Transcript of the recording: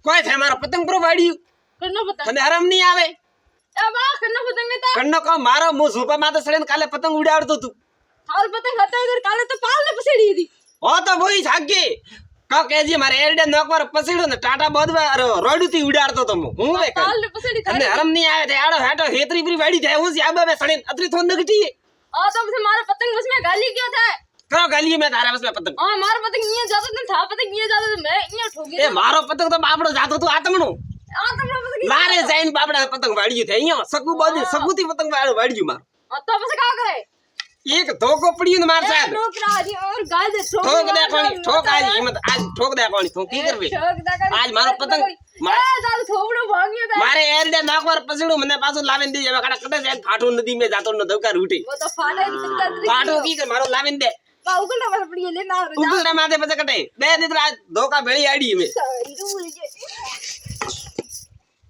કોઈ છે મારો પતંગ પર વાડ્યું કનો પતંગ તને હરમ નહીં આવે એ બા કનો પતંગ હતા કણનો કો મારો મુ ઝૂપા માં તો સડેને કાલે પતંગ ઉડાડતો તું હાલ પતંગ હતા ઇધર કાલે તો પાલ ને પસડી હતી હો તો બોઈ જાગે કા કેજી મારે એરડે નોકવાર પસડ્યો ને ટાટા બોદવા રોડું થી ઉડાડતો તો હું વે પાલ ને પસડી તને હરમ નહીં આવે તે આડો હેટો હેતરી પરી વાડી જાય હું સી આબે સડેને અતરી થોન નગટી આ તો પછી મારો પતંગ બસ में ગાલી ગયો થાય કરો ગાલી મે તારા બસ પતંગ હા મારો પતંગ અહીંયા જાતો ને થા પતંગ અહીંયા જાતો તો મેં અહીંયા ઠોકી એ મારો પતંગ તો બાપડો જાતો તું આતમણો આ તમને પતંગ લારે જઈને બાપડા પતંગ વાડ્યું છે અહીંયા સગુથી પતંગ વાડ્યું માર આ તો પછી કા કરે એક ધોકો પડ્યું ને માર સાહેબ નોકરા જી ઓર ગાલ દે ઠોક દે કોણી ઠોક આજ હિંમત આજ ઠોક દે કોણી તું કી કરવી આજ મારો પતંગ તારું થોબડો ભાંગ્યો થાય મારે એરડે નાખવાર પસડ્યું મને પાછું લાવીને દે હવે કડા કડે જાય ફાટું નદી મે જાતો ન ધવકાર ઉઠી वो तो फाड़े निकल ફાટું કી કર મારો લાવીને દે का उगलना बस पड़ी ले ना ઉગલડા માથે પછી કટે બે દીકરા ધોકા ભેળી આડી મે रे